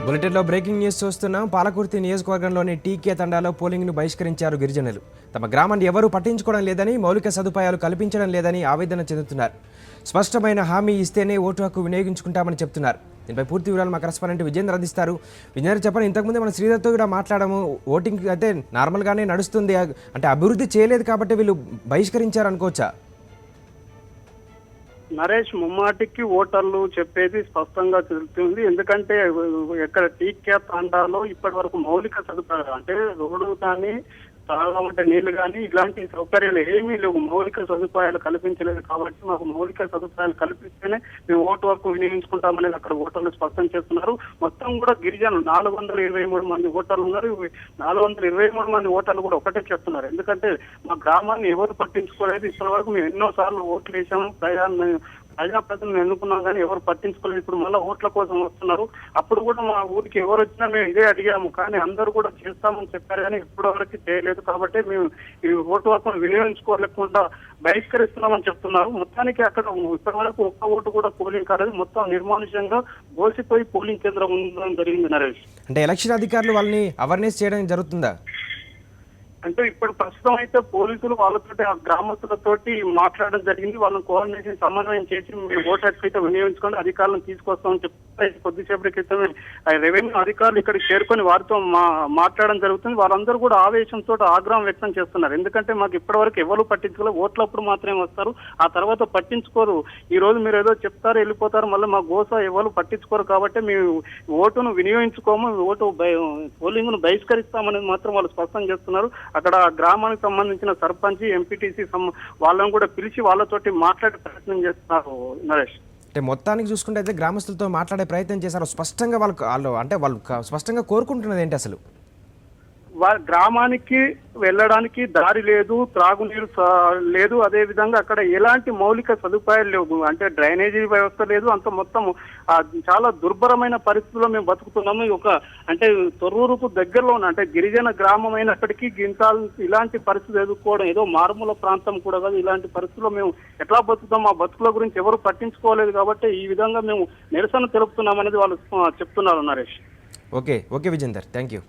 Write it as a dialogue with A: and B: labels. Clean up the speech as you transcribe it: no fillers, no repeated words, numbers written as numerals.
A: బులెటిన్లో breaking news చూస్తున్నాం. పాలకుర్తి నియోజకవర్గంలోని టీకే తండాలో పోలింగ్ను బహిష్కరించారు గిరిజనులు. తమ గ్రామాన్ని ఎవరూ పట్టించుకోవడం లేదని, మౌలిక సదుపాయాలు కల్పించడం లేదని ఆవేదన చెందుతున్నారు. స్పష్టమైన హామీ ఇస్తేనే ఓటు హక్కు వినియోగించుకుంటామని చెప్తున్నారు. దీనిపై పూర్తి వివరాలు మా కరెస్పాండెంట్ విజేంద్ర అందిస్తారు. విజేంద్ర చెప్పండి, ఇంతకుముందే మన శ్రీధర్తో కూడా మాట్లాడము. ఓటింగ్ అయితే నార్మల్గానే నడుస్తుంది, అంటే అభివృద్ధి చేయలేదు కాబట్టి వీళ్ళు బహిష్కరించారు అనుకోవచ్చా?
B: నరేష్, ముమ్మాటికి ఓటర్లు చెప్పేది స్పష్టంగా తెలుస్తుంది. ఎందుకంటే ఎక్కడ టీకే తాండాలో ఇప్పటి వరకు మౌలిక సదుపాయాలు అంటే రోడ్డు కానీ తాగమంటే నీళ్లు కానీ ఇలాంటి సౌకర్యాలు ఏమీ లేవు. మౌలిక సదుపాయాలు కల్పించలేదు కాబట్టి మాకు మౌలిక సదుపాయాలు కల్పిస్తేనే మేము ఓటు హక్కు వినియోగించుకుంటామనేది అక్కడ ఓటర్లు స్పష్టం చేస్తున్నారు. మొత్తం కూడా గిరిజనులు 423 మంది ఓటర్లు ఉన్నారు. 423 మంది ఓటర్లు కూడా ఒకటే చెప్తున్నారు. ఎందుకంటే మా గ్రామాన్ని ఎవరు పట్టించుకోలేదు. ఇప్పటి వరకు మేము ఎన్నో సార్లు ఓట్లు వేసాము, ప్రజాప్రతినిధులు ఎన్నుకున్నాం కానీ ఎవరు పట్టించుకోలేదు. ఇప్పుడు మళ్ళీ ఓట్ల కోసం వస్తున్నారు. అప్పుడు కూడా మా ఊరికి ఎవరు వచ్చినా మేము ఇదే అడిగాము, కానీ అందరూ కూడా చేస్తామని చెప్పారు కానీ ఇప్పటి వరకు చేయలేదు. కాబట్టి మేము ఈ ఓటు హక్కును వినియోగించుకోలేకుండా బహిష్కరిస్తున్నామని చెప్తున్నారు. మొత్తానికి అక్కడ ఇప్పటి వరకు ఒక్క ఓటు కూడా పోలింగ్ కాలేదు. మొత్తం నిర్మానుష్యంగా బోసిపోయి పోలింగ్ కేంద్రం ఉండడం జరిగింది. నరేష్,
A: అంటే ఎలక్షన్ అధికారులు వాళ్ళని అవేర్నెస్ చేయడం జరుగుతుందా?
B: అంటే ఇప్పుడు ప్రస్తుతం అయితే పోలీసులు వాళ్ళతో ఆ గ్రామస్తులతోటి మాట్లాడడం జరిగింది. వాళ్ళని కోఆర్డినేషన్ సమన్వయం చేసి మీరు ఓటు హక్కు అయితే వినియోగించుకొని అధికారులను తీసుకొస్తామని చెప్పి కొద్దిసేపటి క్రితమే రెవెన్యూ అధికారులు ఇక్కడికి చేరుకొని వారితో మాట్లాడడం జరుగుతుంది. వాళ్ళందరూ కూడా ఆవేశంతో ఆగ్రహం వ్యక్తం చేస్తున్నారు. ఎందుకంటే మాకు ఇప్పటి వరకు ఎవరు పట్టించుకోలేదు, ఓట్లప్పుడు మాత్రమే వస్తారు, ఆ తర్వాత పట్టించుకోరు. ఈ రోజు మీరు ఏదో చెప్తారు వెళ్ళిపోతారు, మళ్ళీ మా గోస ఎవరు పట్టించుకోరు. కాబట్టి మేము ఓటును వినియోగించుకోము, పోలింగ్ ను బహిష్కరిస్తామనేది మాత్రం వాళ్ళు స్పష్టం చేస్తున్నారు. అక్కడ గ్రామానికి సంబంధించిన సర్పంచ్, ఎంపీటీసీ వాళ్ళని కూడా పిలిచి వాళ్ళతోటి మాట్లాడే ప్రయత్నం చేస్తున్నారు. నరేష్,
A: అంటే మొత్తానికి చూసుకుంటే అయితే గ్రామస్తులతో మాట్లాడే ప్రయత్నం చేశారు. స్పష్టంగా వాళ్ళు స్పష్టంగా కోరుకుంటున్నది ఏంటి అసలు?
B: గ్రామానికి వెళ్ళడానికి దారి లేదు, త్రాగునీరు లేదు, అదే విధంగా అక్కడ ఎలాంటి మౌలిక సదుపాయాలు లేవు. అంటే డ్రైనేజీ వ్యవస్థ లేదు. అంత మొత్తం చాలా దుర్భరమైన పరిస్థితుల్లో మేము బతుకుతున్నాము. అంటే తొర్రూరుకు దగ్గరలో ఉన్న అంటే గిరిజన గ్రామం అయినప్పటికీ ఇలాంటి పరిస్థితి ఎదుర్కోవడం ఏదో మారుమూల ప్రాంతం కూడా కాదు. ఇలాంటి పరిస్థితుల్లో మేము ఎట్లా బతుకుతాం, మా బతుకుల గురించి ఎవరు పట్టించుకోలేదు. కాబట్టి ఈ విధంగా మేము నిరసన తెలుపుతున్నాం అనేది వాళ్ళు చెప్తున్నారు. Naresh,
A: okay Vijender, thank you.